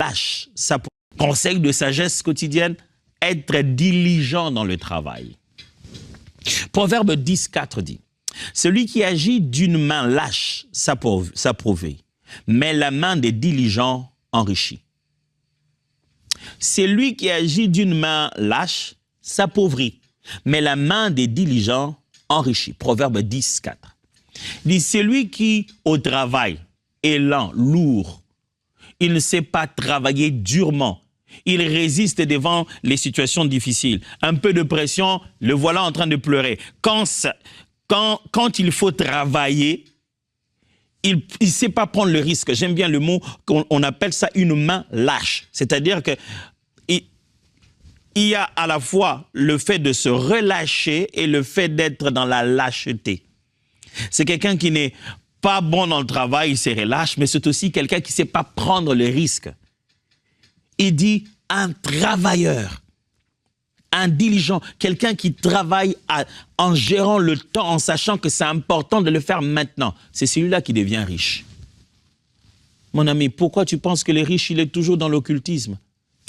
lâche. Ça conseil de sagesse quotidienne, être diligent dans le travail. Proverbe 10,4 dit, celui qui agit d'une main lâche s'approuvait, mais la main des diligents enrichit. Celui qui agit d'une main lâche s'appauvrit, mais la main des diligents enrichit. Proverbe 10,4. Il dit, celui qui au travail est lent, lourd, il ne sait pas travailler durement, il résiste devant les situations difficiles. Un peu de pression, le voilà en train de pleurer. Quand il faut travailler, il ne sait pas prendre le risque. J'aime bien le mot, on appelle ça une main lâche. C'est-à-dire que il y a à la fois le fait de se relâcher et le fait d'être dans la lâcheté. C'est quelqu'un qui n'est pas bon dans le travail, il se relâche, mais c'est aussi quelqu'un qui ne sait pas prendre le risque. Il dit un travailleur, un diligent, quelqu'un qui travaille en gérant le temps, en sachant que c'est important de le faire maintenant. C'est celui-là qui devient riche. Mon ami, pourquoi tu penses que les riches, il est toujours dans l'occultisme?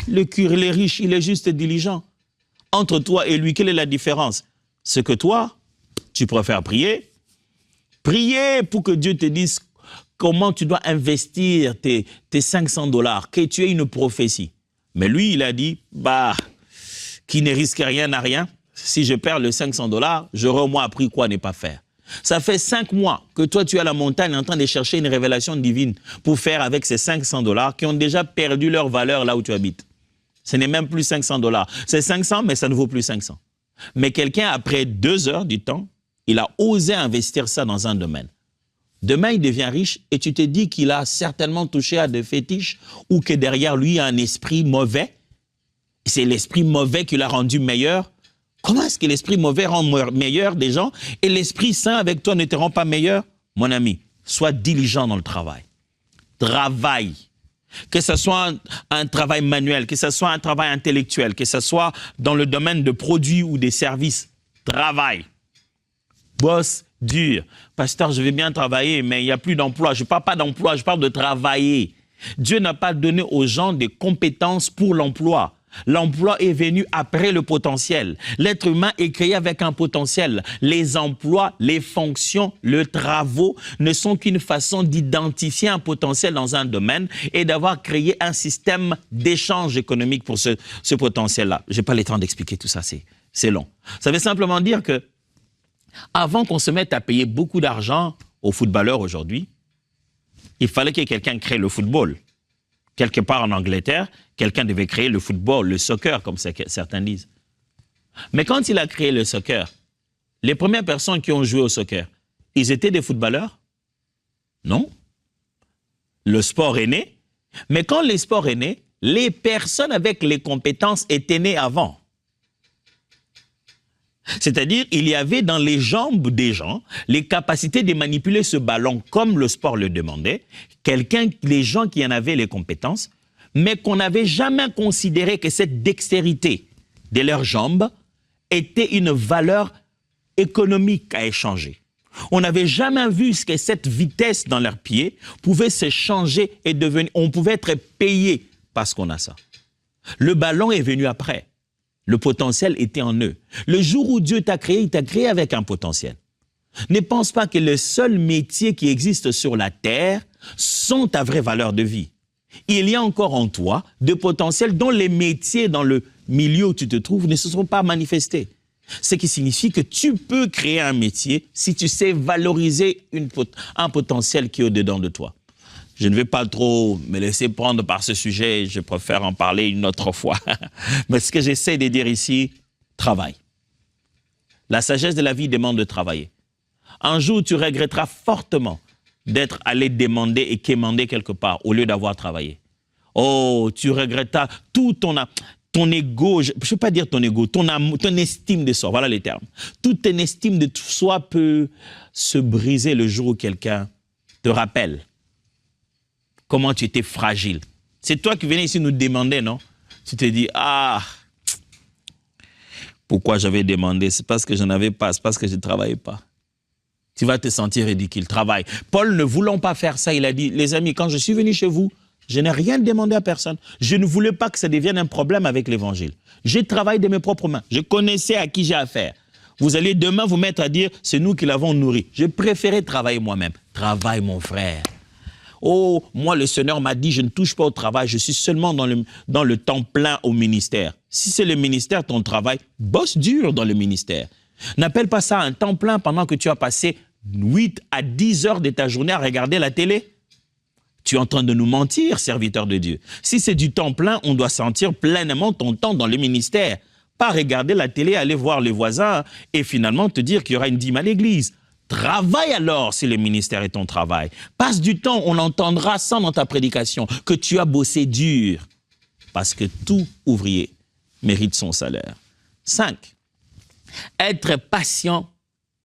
Le curé, les riches, il est juste diligent. Entre toi et lui, quelle est la différence? C'est que toi, tu préfères prier. Prier pour que Dieu te dise comment tu dois investir tes $500, que tu aies une prophétie. Mais lui, il a dit, qui ne risque rien n'a rien. Si je perds les $500, j'aurai au moins appris quoi ne pas faire. Ça fait 5 mois que toi, tu es à la montagne en train de chercher une révélation divine pour faire avec ces $500 qui ont déjà perdu leur valeur là où tu habites. Ce n'est même plus $500. C'est 500, mais ça ne vaut plus 500. Mais quelqu'un, après 2 heures du temps, il a osé investir ça dans un domaine. Demain, il devient riche et tu te dis qu'il a certainement touché à des fétiches ou que derrière lui, il y a un esprit mauvais. C'est l'esprit mauvais qui l'a rendu meilleur. Comment est-ce que l'esprit mauvais rend meilleur des gens et l'esprit saint avec toi ne te rend pas meilleur? Mon ami, sois diligent dans le travail. Travaille. Que ce soit un travail manuel, que ce soit un travail intellectuel, que ce soit dans le domaine de produits ou des services. Travaille. Bosse dur. Pasteur, je vais bien travailler, mais il n'y a plus d'emploi. Je ne parle pas d'emploi, je parle de travailler. Dieu n'a pas donné aux gens des compétences pour l'emploi. L'emploi est venu après le potentiel. L'être humain est créé avec un potentiel. Les emplois, les fonctions, les travaux ne sont qu'une façon d'identifier un potentiel dans un domaine et d'avoir créé un système d'échange économique pour ce potentiel-là. Je n'ai pas le temps d'expliquer tout ça, c'est long. Ça veut simplement dire que avant qu'on se mette à payer beaucoup d'argent aux footballeurs aujourd'hui, il fallait que quelqu'un crée le football. Quelque part en Angleterre, quelqu'un devait créer le football, le soccer, comme certains disent. Mais quand il a créé le soccer, les premières personnes qui ont joué au soccer, ils étaient des footballeurs? Non. Le sport est né, mais quand le sport est né, les personnes avec les compétences étaient nées avant. C'est-à-dire, il y avait dans les jambes des gens les capacités de manipuler ce ballon comme le sport le demandait, les gens qui en avaient les compétences, mais qu'on n'avait jamais considéré que cette dextérité de leurs jambes était une valeur économique à échanger. On n'avait jamais vu que cette vitesse dans leurs pieds pouvait se changer et devenir, on pouvait être payé parce qu'on a ça. Le ballon est venu après. Le potentiel était en eux. Le jour où Dieu t'a créé, il t'a créé avec un potentiel. Ne pense pas que les seuls métiers qui existent sur la terre sont ta vraie valeur de vie. Il y a encore en toi de potentiel dont les métiers dans le milieu où tu te trouves ne se sont pas manifestés. Ce qui signifie que tu peux créer un métier si tu sais valoriser un potentiel qui est au-dedans de toi. Je ne vais pas trop me laisser prendre par ce sujet, je préfère en parler une autre fois. Mais ce que j'essaie de dire ici, travaille. La sagesse de la vie demande de travailler. Un jour, tu regretteras fortement d'être allé demander et quémander quelque part au lieu d'avoir travaillé. Oh, tu regretteras tout ton ego, je ne veux pas dire ton ego, ton estime de soi, voilà les termes. Toute ton estime de soi peut se briser le jour où quelqu'un te rappelle comment tu étais fragile. C'est toi qui venais ici nous demander, non? Tu te dis, pourquoi j'avais demandé? C'est parce que je n'avais pas, c'est parce que je ne travaillais pas. Tu vas te sentir ridicule, travaille. Paul, ne voulant pas faire ça, il a dit, les amis, quand je suis venu chez vous, Je n'ai rien demandé à personne. Je ne voulais pas que ça devienne un problème avec l'évangile. J'ai travaillé de mes propres mains. Je connaissais à qui j'ai affaire. Vous allez demain vous mettre à dire, c'est nous qui l'avons nourri. Je préférais travailler moi-même. Travaille, mon frère. Oh, moi, le Seigneur m'a dit, je ne touche pas au travail, je suis seulement dans le temps plein au ministère. Si c'est le ministère, ton travail, bosse dur dans le ministère. N'appelle pas ça un temps plein pendant que tu as passé 8 à 10 heures de ta journée à regarder la télé. Tu es en train de nous mentir, serviteur de Dieu. Si c'est du temps plein, on doit sentir pleinement ton temps dans le ministère. Pas regarder la télé, aller voir les voisins et finalement te dire qu'il y aura une dîme à l'église. Travaille alors si le ministère est ton travail. Passe du temps, on entendra ça dans ta prédication, que tu as bossé dur. Parce que tout ouvrier mérite son salaire. 5. Être patient